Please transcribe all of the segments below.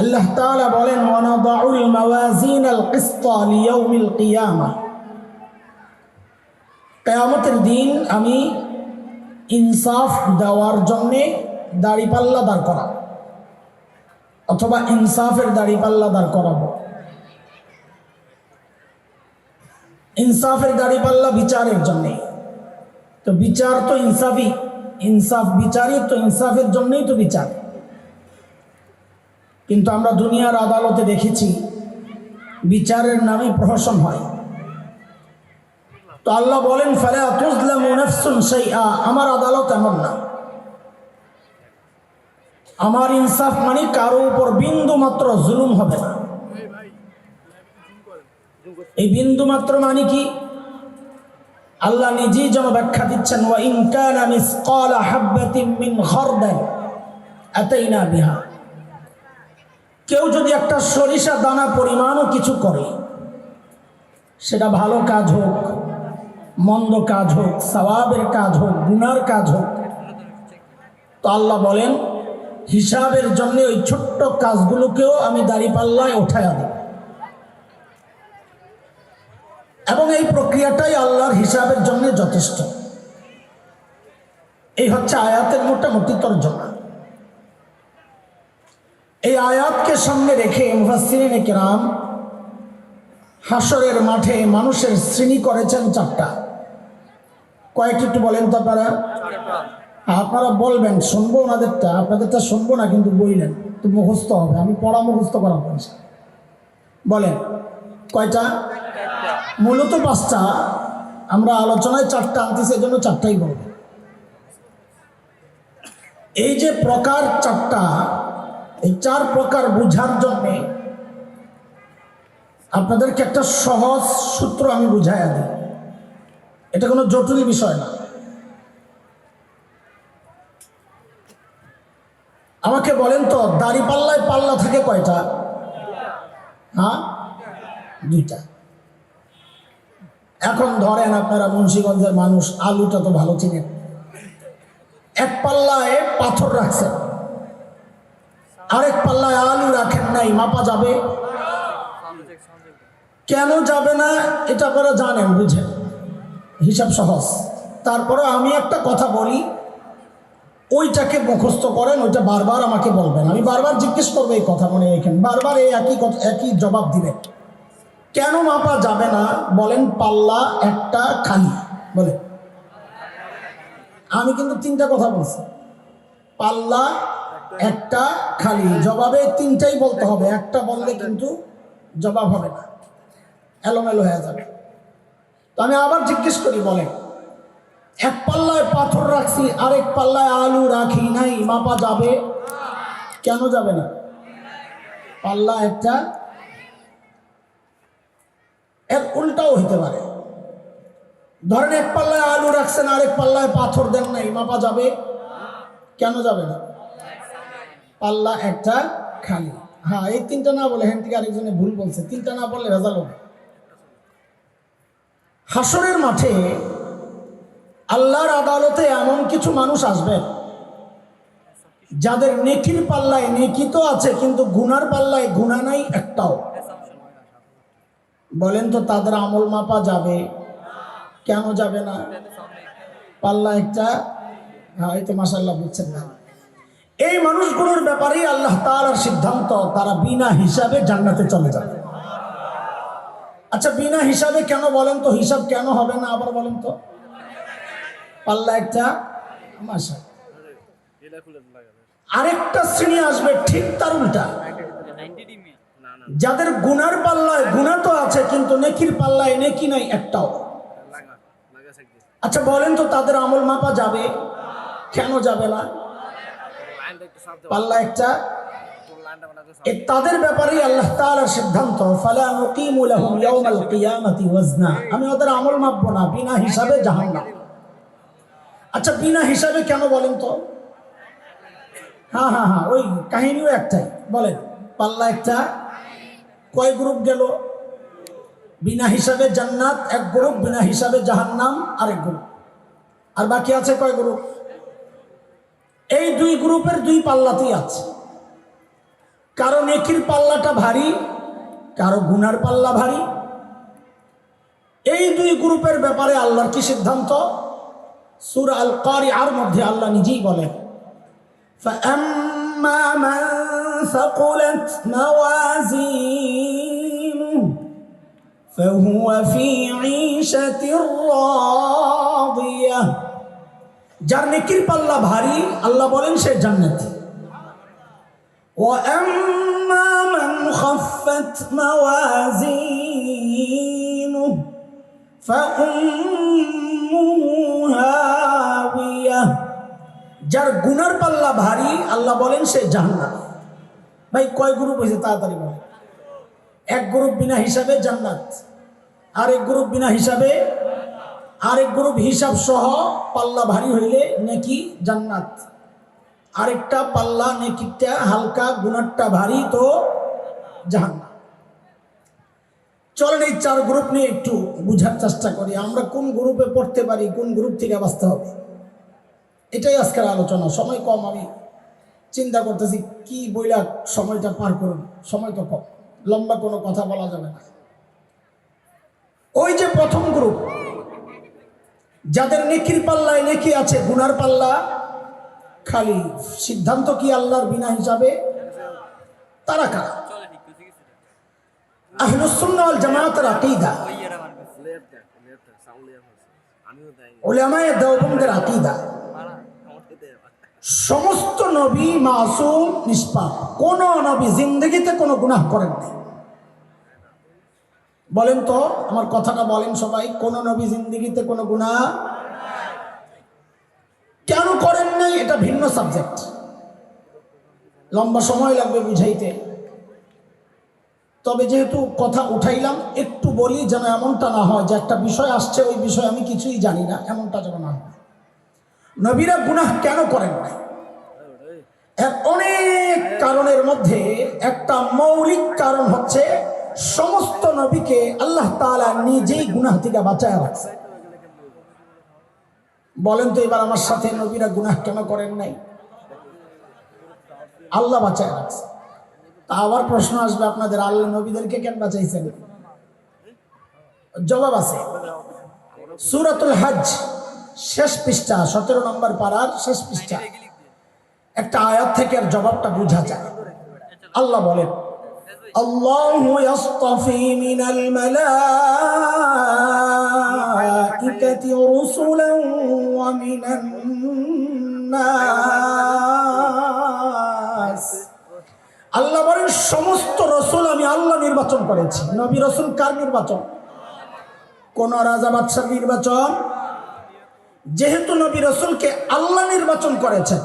আল্লাহ তাআলা বলেন ওয়ানাদাউল মাওয়াজিনাল কিসতা লিয়াউমিল কিয়ামাহ, কিয়ামতের দিন আমি ইনসাফ দেওয়ার জন্যে দাড়িপাল্লা দাঁড় করাবো, অথবা ইনসাফের দাড়িপাল্লা দাঁড় করাবো। ইনসাফের দাড়িপাল্লা বিচারের জন্যে, তো বিচার তো ইনসাফই, ইনসাফ বিচারই তো, ইনসাফের জন্যই তো বিচার। কিন্তু আমরা দুনিয়ার আদালতে দেখেছি বিচারের নামে প্রহসন হয়। তো আল্লাহ বলেন ফালা তুজলামু নাফসুন শাইআ, আমার আদালত এমন না। আমার ইনসাফ মানে কারো উপর বিন্দু মাত্র জুলুম হবে না। এই বিন্দু মাত্র মানে কি? আল্লাহ নিজেই যেন ব্যাখ্যা দিচ্ছেন ওয়া ইন কানা মিসকালা হাববাতিন মিন খারদাল আতাইনা বিহা, কেউ যদি একটা সরিষা দানা পরিমাণও কিছু করে, সেটা ভালো কাজ হোক, মন্দ কাজ হোক, সওয়াবের কাজ হোক, গুনার কাজ হোক, তো আল্লাহ বলেন হিসাবের জন্য ওই ছোট্ট কাজগুলোকেও আমি দাড়িপাল্লায় উঠায়া দেব। এবং এই প্রক্রিয়াটাই আল্লাহর হিসাবের জন্য যথেষ্ট। এই হচ্ছে আয়াতের মোটামুটি তর্জমা। এই আয়াতকে সামনে রেখে মুফাসসিরিনে কিরাম হাসরের মাঠে মানুষের শ্রেণী করেছেন চারটা। কয়েকটি একটু বলেন তো আপনারা? আপনারা বলবেন, শুনবো ওনাদেরটা, আপনাদেরটা শুনবো না, কিন্তু বললেন তো মুখস্থ হবে, আমি পড়া মুখস্থ করাবো। বলেন কয়টা? মূলত পাঁচটা, আমরা আলোচনায় চারটা আনতেছি, এজন্য চারটাই বলব। এই যে প্রকার চারটা, এই চার প্রকার বুঝার জন্যে আপনাদেরকে একটা সহজ সূত্র আমি বুঝাইয়া দিই। এটা কোনো জটিল বিষয় না। আমাকে বলেন তো দাড়িপাল্লায় পাল্লা থাকে কয়টা? হ্যাঁ, দুইটা। এখন ধরেন আপনারা মুন্সিগঞ্জের মানুষ, আলুটা তো ভালো চিনেন। এক পাল্লায় পাথর রাখছেন, আরেক পাল্লায় আলু রাখেন নাই, মাপা যাবে? কেন যাবে না এটা আপনারা জানেন, বুঝেন, হিসাব সহজ। তারপরে আমি একটা কথা বলি, ওইটাকে মুখস্থ করেন, ওইটা বারবার আমাকে বলবেন, আমি বারবার জিজ্ঞেস করবো এই কথা, মনে রেখেন, বারবার এই একই জবাব দিবেন। কেন মাপা যাবে না? বলেন পাল্লা একটা খালি, বলে। আমি কিন্তু তিনটা কথা বলছি, পাল্লা একটা খালি, জবাবে তিনটাই বলতে হবে। একটা বললে কিন্তু জবাব হবে না, এলোমেলো হয়ে যাবে। তো আমি আবার জিজ্ঞেস করি, বলেন এক পাল্লায় পাথর রাখছি, আরেক পাল্লায় আলু রাখি নাই, মাপা যাবে? কেন যাবে না? পাল্লা একটা। এর উল্টাও হইতে পারে, ধরেন এক পাল্লায় আলু রাখছেন, আরেক পাল্লায় পাথর দেন নাই, মাপা যাবে? কেন যাবে না? পাল্লা একটা খালি। হ্যাঁ, এই তিনটা না বলে হ্যাঁ থেকে আরেকজনে ভুল বলছে, তিনটা না বললে ভেজাল হবে। হাসরের মাঠে আল্লাহর আদালতে এমন কিছু মানুষ আসবে যাদের নেকির পাল্লায় নেকি তো আছে, কিন্তু গুনার পাল্লায় গুনাহ নাই একটাও। বলেন তো তাদের আমল মাপা যাবে? কেন যাবে না? পাল্লা একটা। হ্যাঁ, এই তো মাশাআল্লাহ বুঝছেন না। এই মানুষগুলোর ব্যাপারেই আল্লাহ তাআলার সিদ্ধান্ত, তারা বিনা হিসাবে জান্নাতে চলে যাবে। আচ্ছা, বিনা হিসাবে কেন বলেন তো? হিসাব কেন হবে না আবার বলেন তো? পাল্লা একটা। মাশাআল্লাহ। আরেকটা শ্রেণী আসবে ঠিক তার উল্টা, যাদের গুনার পাল্লায় গুনাহ তো আছে, কিন্তু নেকির পাল্লায় নেকি নাই একটাও। আচ্ছা বলেন তো তাদের আমল মাপা যাবে? কেন যাবে না? পাল্লা একটা। তাদের ব্যাপারে আল্লাহ তাআলার সিদ্ধান্ত, ফালা নুকিমু লাহুম ইয়াওমাল কিয়ামাতি ওয়াজনা, আমি ওদের আমল মাপবো না, বিনা হিসাবে জাহান্নাম। আচ্ছা বিনা হিসাবে কেন বলেন তো? হ্যাঁ হ্যাঁ হ্যাঁ, ওই কাহিনীও একটাই। বলেন পাল্লা একটা, কয় গ্রুপ গেল? বিনা হিসাবে জান্নাত এক গ্রুপ, বিনা হিসাবে জাহান্নাম আরেক গ্রুপ, আর বাকি আছে কয় গ্রুপ? এই দুই গ্রুপের দুই পাল্লাতেই আছে। কারো নেকির পাল্লাটা ভারী, কারো গুনার পাল্লা ভারী। এই দুই গ্রুপের ব্যাপারে আল্লাহর কি সিদ্ধান্ত? সূরা আল কারিআর মধ্যে আল্লাহ নিজেই বলেন, ফাআম্মা মান সাকুলাত মাওয়াজিনুহু ফাহুয়া ফি ঈশাতির রাদিয়াহ। যার নেকির পাল্লা ভারী আল্লাহ বলেন সে জান্নাতি। ওয়া আম্মা মান খাফফাত মাওয়াজিনুহু ফাউম্মুহু হাওিয়াহ। যার গুনার পাল্লা ভারী আল্লাহ বলেন সে জাহান্নাম। ভাই কয় গ্রুপ হয়েছে তাড়াতাড়ি বলেন? এক গ্রুপ বিনা হিসাবে জান্নাত, আরেক গ্রুপ বিনা হিসাবে, আরেক গ্রুপ হিসাব সহ পাল্লা ভারী হইলে নেকি জান্নাত, আরেকটা পাল্লা নেকিটা হালকা গুনারটা ভারী তো জাহান্নাম। চলেন এই চার গ্রুপ নিয়ে একটু বুঝার চেষ্টা করি, আমরা কোন গ্রুপে পড়তে পারি, কোন গ্রুপ থেকে বাঁচতে হবে। এটাই আজকের আলোচনা। সময় কম, আমি চিন্তা করতেছি কি বইলা সময়টা পার করুন, সময় তো কম, লম্বা কোনো কথা বলা যাবে না। ওই যে প্রথম গ্রুপ, যাদের নেকির পাল্লায় নেকি আছে, গুনার পাল্লা খালি, সিদ্ধান্ত কি আল্লাহর বিনা হিসাবে, তারা কারা? আহলুস সুন্নাহ ওয়াল জামাতের আকীদা, উলামায়ে দেওবন্দের আকীদা, সমস্ত নবী মাসুম নিষ্পাপ, কোন নবী জিন্দেগিতে কোনো গুনাহ করেন নাই। বলেন তো, আমার কথাটা বলেন সবাই, কোন নবী জিন্দেগিতে কোনো গুনাহ কেন করেন নাই? এটা ভিন্ন সাবজেক্ট, লম্বা সময় লাগবে বুঝাইতে। তবে যেহেতু কথা উঠাইলাম, একটু বলি যেন এমনটা না হয় যে একটা বিষয় আসছে ওই বিষয়ে আমি কিছুই জানি না, এমনটা যেন না হয়। নবীরা গুনাহ কেন করেন নাই? এর অনেক কারণের মধ্যে একটা মৌলিক কারণ হচ্ছে সমস্ত নবীকে আল্লাহ তাআলা নিজেই গুনাহ থেকে বাঁচায় রাখছে। বলেন তো এবার আমার সাথে, নবীরা গুনাহ কেন করেন নাই? আল্লাহ বাঁচায় রাখছে। তা আবার প্রশ্ন আসবে আপনাদের, আল্লাহ নবীদেরকে কেন বাঁচাইছেন? জবাব আছে, সূরাতুল হজ শেষ পৃষ্ঠা, 17 নম্বর পারার শেষ পৃষ্ঠা একটা আয়াত থেকে এর জবাবটা বোঝা যায়। আল্লাহ বলেন, আল্লাহু ইয়াসতাফি মিনাল মালাইকাতি রাসূলান ওয়া মিনান নাস। আল্লাহ বলেন সমস্ত রাসূল আমি আল্লাহ নির্বাচন করেছি। নবী রাসূল কার নির্বাচন? কোন রাজা বাদশার নির্বাচন? যেহেতু নবী রাসূলকে আল্লাহ নির্বাচন করেছেন,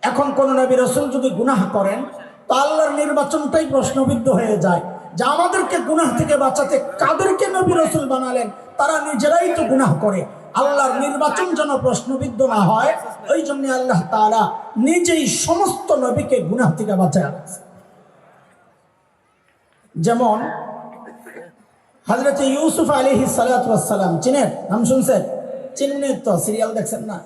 এখন কোন নবী রাসূল যদি গুনাহ করেন তো আল্লাহর নির্বাচনটাই প্রশ্নবিদ্ধ হয়ে যায় যে আমাদেরকে গুনাহ থেকে বাঁচাতে কাদেরকে নবী রাসূল বানালেন? তারা নিজেরাই তো গুনাহ করে। আল্লাহর নির্বাচন যেন প্রশ্নবিদ্ধ না হয়, ওই জন্য আল্লাহ তাআলা নিজেই সমস্ত নবীকে গুনাহ থেকে বাঁচায় রাখছেন। যেমন হযরত ইউসুফ আলাইহিস সালাতু ওয়াস সালাম, চিনেন? নাম শুনছেন? চিনেন তো, সিরিয়াল দেখছেন না?